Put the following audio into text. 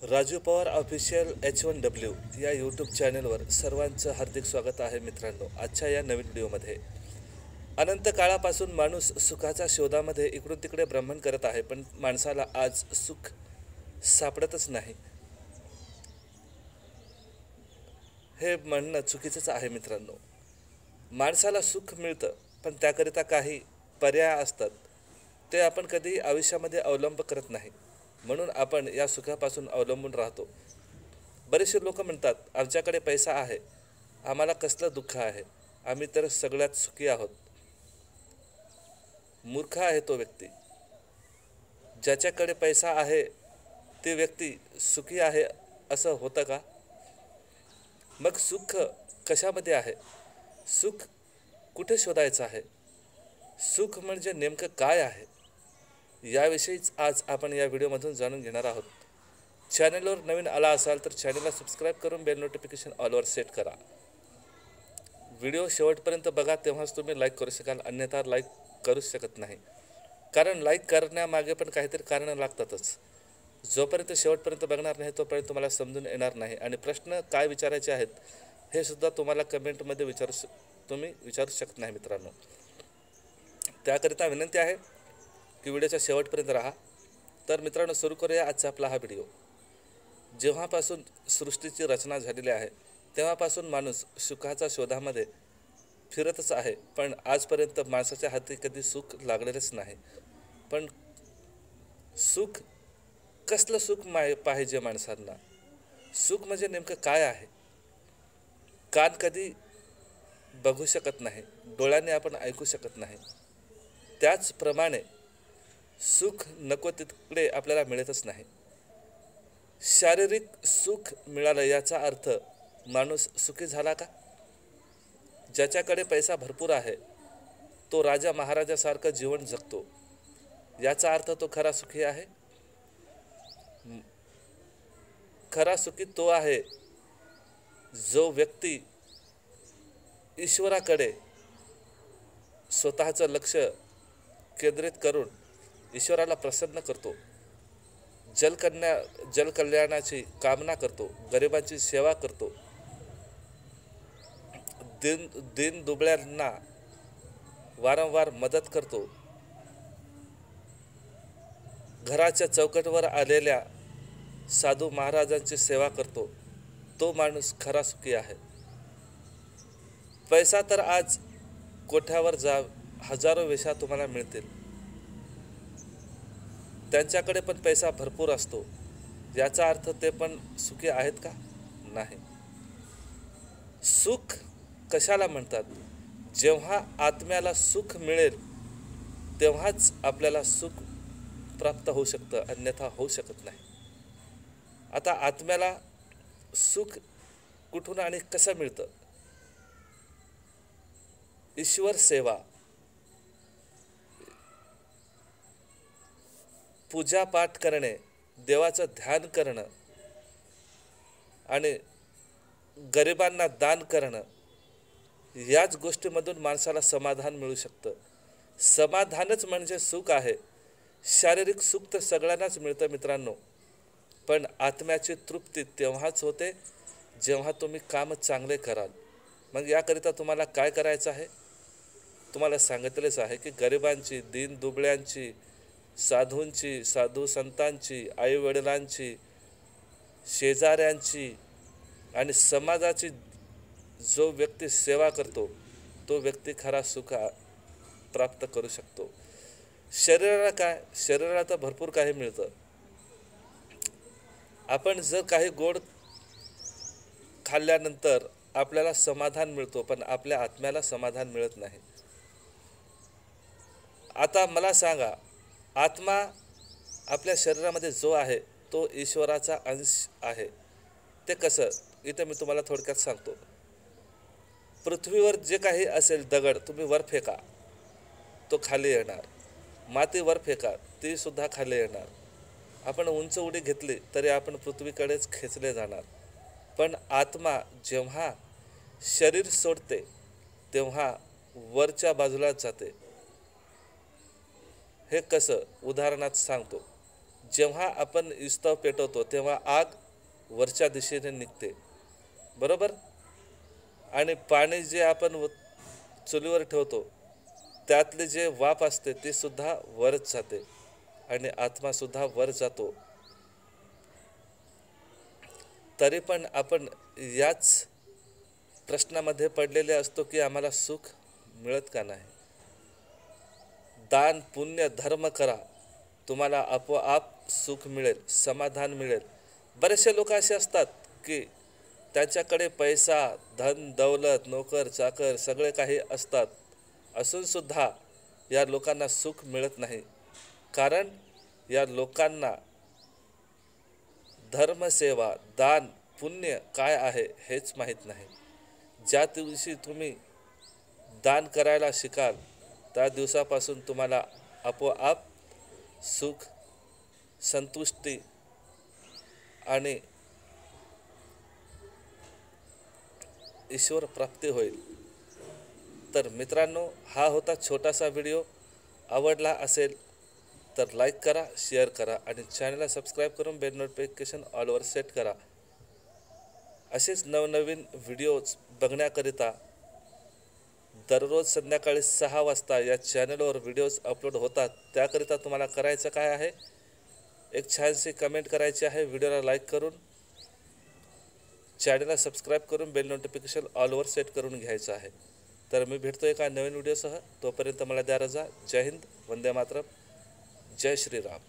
Raju Pawar official H1W या YouTube चॅनलवर सर्वांचं हार्दिक स्वागत आहे मित्रांनो. आजच्या या नवीन व्हिडिओमध्ये अनंत काळापासून माणूस सुखाच्या शोधामध्ये इकडून तिकडे भ्रमण करत आहे, पण माणसाला आज सुख सापडतच नाही. हे म्हणणं चुकीचंच आहे मित्रांनो. माणसाला सुख मिळतं, पण त्याकरिता काही पर्याय असतात, ते आपण कधी आयुष्यामध्ये अवलंब करत नाही. म्हणून आपण या सुखापासून अवलंबून राहतो. बरेचसे लोक म्हणतात, आमच्याकडे पैसा आहे, आम्हाला कसलं दुःख आहे, आम्ही तर सगळ्यात सुखी आहोत. मूर्ख आहे तो व्यक्ती. ज्याच्याकडे पैसा आहे ती व्यक्ती सुखी आहे असं होतं का? मग सुख कशामध्ये आहे? सुख कुठे शोधायचं आहे? सुख म्हणजे नेमकं काय आहे, याविषयीच आज आपण या व्हिडिओमधून जाणून घेणार आहोत. चॅनलवर नवीन आला असाल तर चॅनलला सबस्क्राईब करून बेल नोटिफिकेशन ऑलवर सेट करा. व्हिडिओ शेवटपर्यंत बघा, तेव्हाच तुम्ही लाईक करू शकाल, अन्यथा लाईक करूच शकत नाही. कारण लाईक करण्यामागे पण काहीतरी कारणं लागतातच. जोपर्यंत शेवटपर्यंत बघणार नाही तोपर्यंत तुम्हाला समजून येणार नाही. आणि प्रश्न काय विचारायचे आहेत हे सुद्धा तुम्हाला कमेंटमध्ये तुम्ही विचारू शकत नाही मित्रांनो. त्याकरिता विनंती आहे की व्हिडिओच्या शेवटपर्यंत राहा. तर मित्रांनो, सुरू करूया आजचा आपला हा व्हिडिओ. जेव्हापासून सृष्टीची रचना झालेली आहे तेव्हापासून माणूस सुखाच्या शोधामध्ये फिरतच आहे, पण आजपर्यंत माणसाच्या हाती कधी सुख लागलेलंच नाही. पण सुख, कसलं सुख पाहिजे माणसांना? सुख म्हणजे नेमकं काय आहे? कान कधी बघू शकत नाही, डोळ्याने आपण ऐकू शकत नाही. त्याचप्रमाणे सुख नको तिकडे आपल्याला मिळतच नाही. शारीरिक सुख मिळालं याचा अर्थ माणूस सुखी झाला का? ज्याच्याकडे पैसा भरपूर आहे तो राजा महाराजासारखं जीवन जगतो, याचा अर्थ तो खरा सुखी आहे? खरा सुखी तो आहे जो व्यक्ती ईश्वराकडे स्वतःचं लक्ष केंद्रित करून ईश्वराला प्रसन्न करतो, जलकल्याणाची कामना करतो, गरिबांची सेवा करतो, दीन दुबळ्यांना वारंवार मदत करतो, घराच्या चौकटवर आलेल्या साधू महाराजांची सेवा करतो, तो माणूस खरा सुखी आहे. पैसा तर आज कोठ्यावर हजारो वेशा तुम्हाला मिळतील, त्यांच्याकडे पण पैसा भरपूर असतो, याचा अर्थ ते पण सुखी आहेत का? नाही. सुख कशाला म्हणतात? जेव्हा आत्म्याला सुख मिळेल तेव्हाच आपल्याला सुख प्राप्त होऊ शकतं, अन्यथा होऊ शकत नाही. आता आत्म्याला सुख कुठून आणि कसं मिळतं? ईश्वर सेवा, पूजापाठ करणे, देवाचं ध्यान करणं आणि गरिबांना दान करणं, याच गोष्टीमधून माणसाला समाधान मिळू शकतं. समाधानच म्हणजे सुख आहे. शारीरिक सुख तर सगळ्यांनाच मिळतं मित्रांनो, पण आत्म्याची तृप्ती तेव्हाच होते जेव्हा तुम्ही काम चांगले कराल. मग याकरिता तुम्हाला काय करायचं आहे? तुम्हाला सांगितलेच आहे की गरिबांची, दीन दुबळ्यांची, साधूंची, साधू संतांची, आईवडिलांची, शेजाऱ्यांची आणि समाजाची जो व्यक्ती सेवा करतो तो व्यक्ती खरा सुख प्राप्त करू शकतो. शरीराला काय? शरीराला तर भरपूर काही मिळतं. आपण जर काही गोड खाल्ल्यानंतर आपल्याला समाधान मिळतो, पण आपल्या आत्म्याला समाधान मिळत नाही. आता मला सांगा, आत्मा आपल्या शरीरामध्ये जो आहे तो ईश्वराचा अंश आहे. ते कसं? इथे मी तुम्हाला थोडक्यात सांगतो. पृथ्वीवर जे काही असेल, दगड तुम्ही वर फेका, तो खाली येणार. माती वर फेका, ती सुद्धा खाली येणार. आपण उंच उडी घेतली तरी आपण पृथ्वीकडेच खेचले जाणार. पण आत्मा जेव्हा शरीर सोडते तेव्हा वरच्या बाजूला जाते. हे कसं? उदाहरणात सांगतो. जेव्हा आपण इस्तव पेटवतो तेव्हा आग वरच्या दिशेने निघते, बरोबर. आणि पाणी जे आपण चुलीवर ठेवतो त्यातले जे वाफ असते ते सुद्धा वरच जाते आणि आत्मासुद्धा वर जातो. तरी पण आपण याच प्रश्नामध्ये पडलेले असतो की आम्हाला सुख मिळत का नाही. दान पुण्य धर्म करा, तुम्हाला आपोआप सुख मिळेल, समाधान मिळेल. बरेचसे लोक असे असतात की त्यांच्याकडे पैसा, धन दौलत, नोकर चाकर सगळे काही असतात, असूनसुद्धा या लोकांना सुख मिळत नाही. कारण या लोकांना धर्मसेवा, दान पुण्य काय आहे हेच माहीत नाही. ज्या दिवशी तुम्ही दान करायला शिकाल त्या दिवसापासून तुम्हाला आपोआप सुख, संतुष्टी आणि ईश्वर प्राप्ती होईल. तर मित्रांनो, हा होता छोटासा व्हिडिओ. आवडला असेल तर लाईक करा, शेअर करा आणि चॅनलला सबस्क्राईब करून बेल नोटिफिकेशन ऑलवर सेट करा. असेच नवनवीन व्हिडिओज बघण्याकरिता दररोज संध्याकाळी 6 वाजता या चॅनलवर व्हिडिओज अपलोड होतात. त्याकरिता तुम्हाला करायचं काय आहे, एक छानशी कमेंट करायची आहे, व्हिडिओला लाईक करून चॅनलला सबस्क्राईब करून बेल नोटिफिकेशन ऑलवर सेट करून घ्यायचं आहे. तर मी भेटतो एका नवीन व्हिडिओसह. तोपर्यंत मला द्या रजा. जय हिंद, वंदे मातरम, जय श्रीराम.